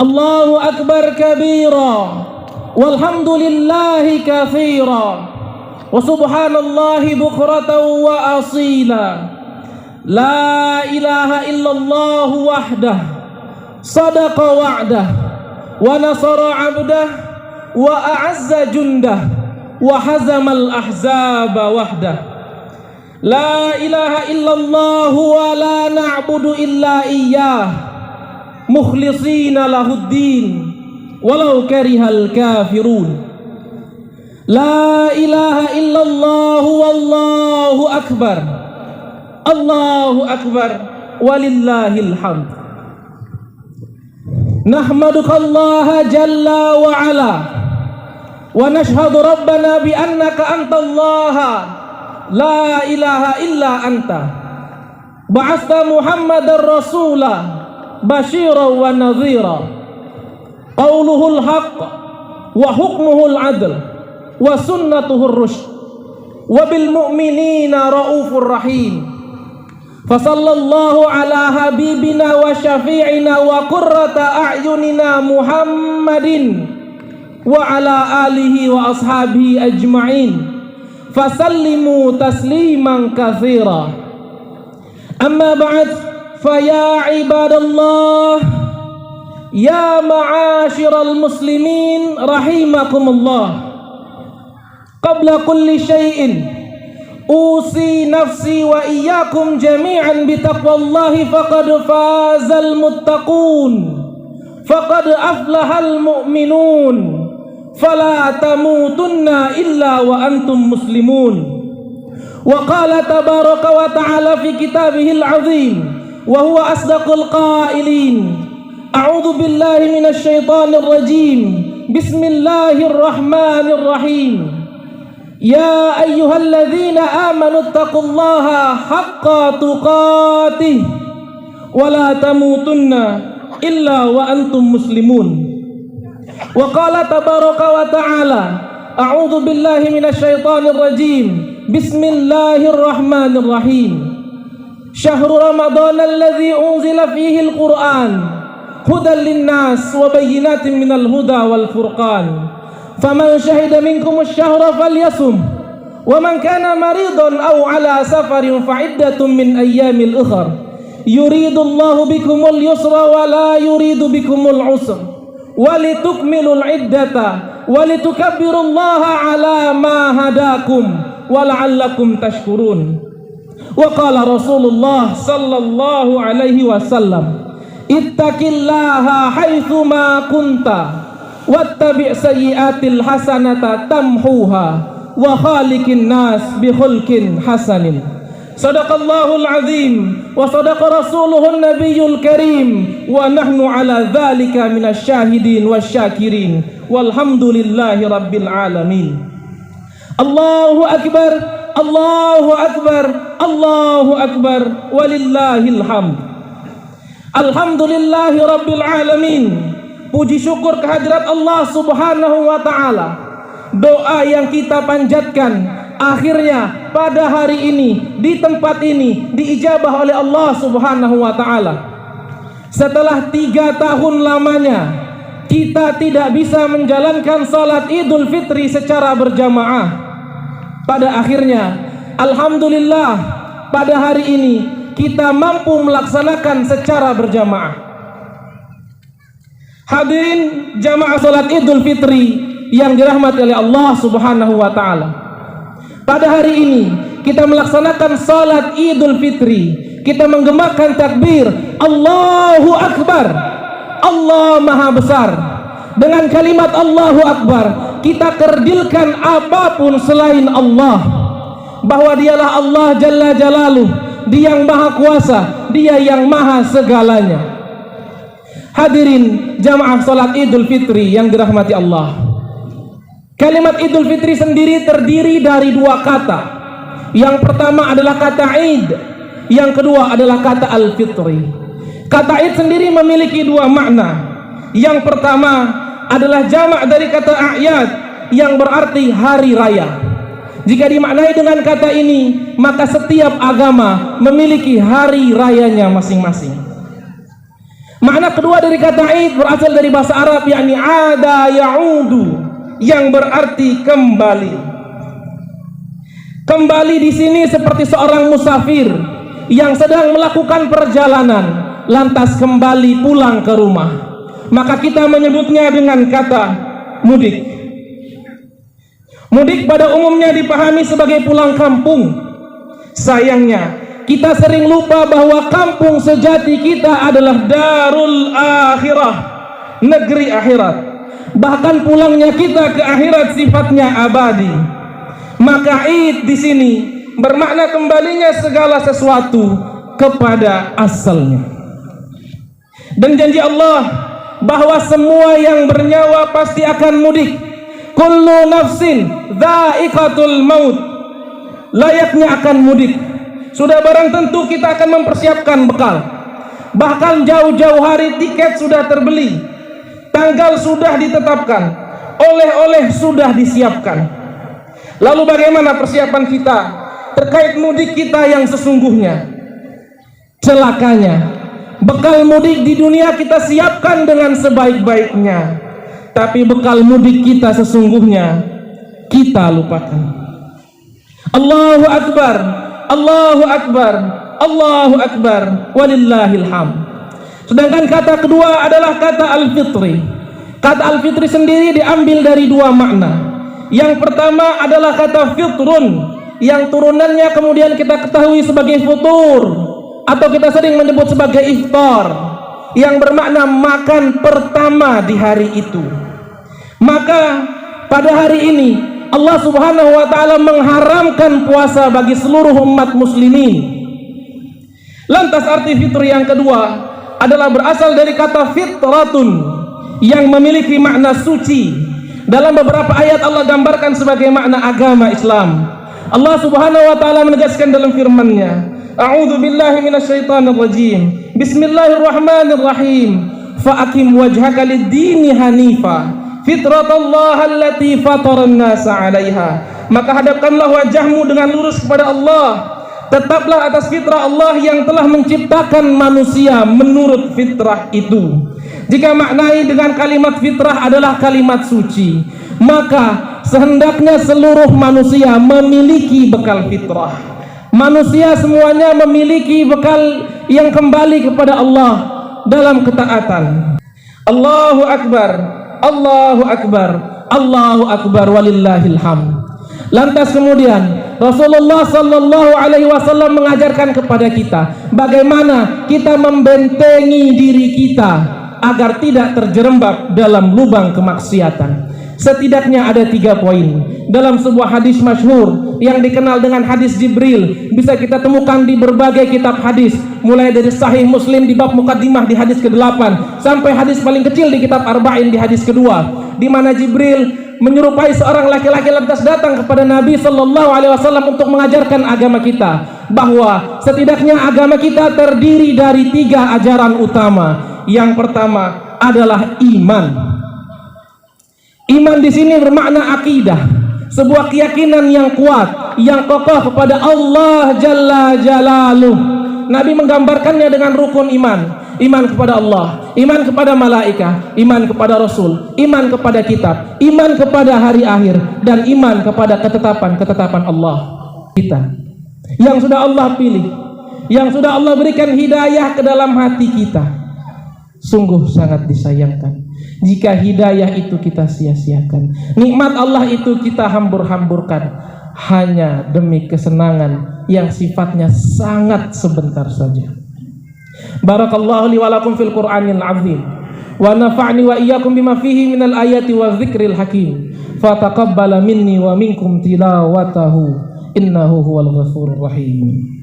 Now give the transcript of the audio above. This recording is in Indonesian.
Allahu akbar kabira, walhamdulillahi katsira, wa subhanallahi bukratan wa asila. La ilaha illallah wahdah, sadaqa wa'dah, wa nasara 'abdah, wa a'azza jundah, wa hazamal ahzaba wahdah. La ilaha illallah wa la na'budu illa iyyah, mukhlisina lahuddin walau karihal kafirun. La ilaha illallah wallahu akbar, Allahu akbar, walillahil hamd. Nahmadukallaha jalla wa ala, wa nashhadu rabbana bi annaka antallaha la ilaha illa anta, ba'atha Muhammadar rasula basyiran wa nadhira, qauluhul haqq wa hukmuhul adl wa sunnatuhur rusyd, wa bil mu'minina raufur rahim. Fasallallahu ala habibina wa syafi'ina wa qurrata a'yunina Muhammadin wa ala alihi wa ashabihi ajma'in. Fasallimu tasliman katsira. Amma ba'd, faya ibadallah, ya ma'asyiral muslimin rahimakumullah. Qabla kulli syai'in usi nafsi wa iyyakum jami'an bitaqwallahi faqad fazal muttaqun, faqad aflahal mu'minun, fala tamutunna illa wa antum muslimun. Wa qala tabaraka wa ta'ala fi kitabihil azim wa huwa asdaqul qailin, a'udzu billahi minasy syaithanir rajim, bismillahirrahmanirrahim. Ya ayyuhalladzina amanu taqullaha haqqa tuqatih wa la tamutunna illa wa antum muslimun. Wa qala tabaraka wa ta'ala, a'udzu billahi minasy syaithanir rajim, bismillahirrahmanirrahim. Syahrul ramadhan alladzi unzila fihi al-Qur'an hudan lin-nas wa bayyinatin minal huda wal furqan. Faman syahida minkum asy-syahra falyasum, wa man kana maridan aw ala safarin fa iddatun min ayyamil ukhra. Yuridullahu bikumul yusra wa la yuridu bikumul usra, wa litukmilul iddata wa litukabbirullaha ala ma hadakum wa la'allakum tashkurun. Wa qala Rasulullah sallallahu alaihi wasallam, ittaqillaha haitsu ma kunta wattabi' sayyi'atil hasanata tamhuha wa khaliqin nas bi khulqin hasanin. Sadaqallahul azim wa sadaqa rasuluhun nabiyyul karim wa nahnu ala dzalika minasy syahidin wasyakirin walhamdulillahi rabbil alamin. Allahu akbar, Allahu akbar, Allahu akbar, walillahil hamd. Alhamdulillahi rabbil alamin. Puji syukur kehadirat Allah subhanahu wa ta'ala. Doa yang kita panjatkan akhirnya pada hari ini, di tempat ini, diijabah oleh Allah subhanahu wa ta'ala. Setelah 3 tahun lamanya kita tidak bisa menjalankan salat Idul Fitri secara berjamaah, pada akhirnya alhamdulillah pada hari ini kita mampu melaksanakan secara berjamaah. Hadirin jamaah salat Idul Fitri yang dirahmati oleh Allah subhanahu wa ta'ala, pada hari ini kita melaksanakan salat Idul Fitri, kita menggemakan takbir Allahu Akbar, Allah Maha Besar. Dengan kalimat Allahu Akbar kita kerdilkan apapun selain Allah, bahwa dialah Allah Jalla Jalaluh, Dia yang Maha Kuasa, Dia yang Maha segalanya. Hadirin jamaah salat Idul Fitri yang dirahmati Allah, kalimat Idul Fitri sendiri terdiri dari 2 kata. Yang pertama adalah kata Id, yang kedua adalah kata Al-Fitri. Kata Id sendiri memiliki 2 makna. Yang pertama adalah jamak dari kata a'yad yang berarti hari raya. Jika dimaknai dengan kata ini, maka setiap agama memiliki hari rayanya masing-masing. Makna kedua dari kata id berasal dari bahasa Arab, yakni ada ya'udu, yang berarti kembali. Kembali di sini seperti seorang musafir yang sedang melakukan perjalanan lantas kembali pulang ke rumah. Maka kita menyebutnya dengan kata mudik. Mudik pada umumnya dipahami sebagai pulang kampung. Sayangnya kita sering lupa bahwa kampung sejati kita adalah darul akhirah, negeri akhirat. Bahkan pulangnya kita ke akhirat sifatnya abadi. Maka id di sini bermakna kembalinya segala sesuatu kepada asalnya. Dan janji Allah bahwa semua yang bernyawa pasti akan mudik. Kullu nafsin dha'iqatul maut, layaknya akan mudik. Sudah barang tentu kita akan mempersiapkan bekal. Bahkan jauh-jauh hari tiket sudah terbeli, tanggal sudah ditetapkan, oleh-oleh sudah disiapkan. Lalu bagaimana persiapan kita terkait mudik kita yang sesungguhnya? Celakanya, bekal mudik di dunia kita siapkan dengan sebaik-baiknya, tapi bekal mudik kita sesungguhnya kita lupakan. Allahu Akbar, Allahu Akbar, Allahu Akbar, walillahil hamd. Sedangkan kata kedua adalah kata al-fitri. Kata al-fitri sendiri diambil dari dua makna. Yang pertama adalah kata fitrun, yang turunannya kemudian kita ketahui sebagai futur, atau kita sering menyebut sebagai iftar, yang bermakna makan pertama di hari itu. Maka pada hari ini Allah Subhanahu wa ta'ala mengharamkan puasa bagi seluruh umat muslimin. Lantas arti fitri yang kedua adalah berasal dari kata fitratun, yang memiliki makna suci. Dalam beberapa ayat Allah gambarkan sebagai makna agama Islam. Allah Subhanahu wa ta'ala menegaskan dalam firman-Nya, A'udzu billahi minasyaitonir rajim. Bismillahirrahmanirrahim. Fa'aqim wajhaka lid-dini hanifa, fitratallahi allati fataran nasa 'alaiha. Maka hadapkanlah wajahmu dengan lurus kepada Allah. Tetaplah atas fitrah Allah yang telah menciptakan manusia menurut fitrah itu. Jika maknai dengan kalimat fitrah adalah kalimat suci, maka sehendaknya seluruh manusia memiliki bekal fitrah. Manusia semuanya memiliki bekal yang kembali kepada Allah dalam ketaatan. Allahu Akbar, Allahu Akbar, Allahu Akbar, walillahil hamd. Lantas kemudian Rasulullah sallallahu alaihi wasallam mengajarkan kepada kita bagaimana kita membentengi diri kita agar tidak terjerembab dalam lubang kemaksiatan. Setidaknya ada 3 poin dalam sebuah hadis masyhur yang dikenal dengan hadis Jibril. Bisa kita temukan di berbagai kitab hadis, mulai dari Sahih Muslim di bab mukaddimah di hadis ke-8 sampai hadis paling kecil di kitab Arba'in di hadis kedua, di mana Jibril menyerupai seorang laki-laki lantas datang kepada Nabi sallallahu alaihi wasallam untuk mengajarkan agama kita, bahwa setidaknya agama kita terdiri dari 3 ajaran utama. Yang pertama adalah iman. Iman di sini bermakna akidah, sebuah keyakinan yang kuat, yang kokoh kepada Allah Jalla Jalaluh. Nabi menggambarkannya dengan rukun iman. Iman kepada Allah, iman kepada malaikat, iman kepada Rasul, iman kepada kitab, iman kepada hari akhir, dan iman kepada ketetapan-ketetapan Allah kita yang sudah Allah pilih, yang sudah Allah berikan hidayah ke dalam hati kita. Sungguh sangat disayangkan jika hidayah itu kita sia-siakan, nikmat Allah itu kita hambur-hamburkan hanya demi kesenangan yang sifatnya sangat sebentar saja. Barakallahu li wa lakum fil Qur'anil azim, wa nafa'ni wa iyyakum bima fihi minal ayati wa dzikril hakim. Fataqabbala minni wa minkum tilawatahu, innahu huwal ghafurur rahim.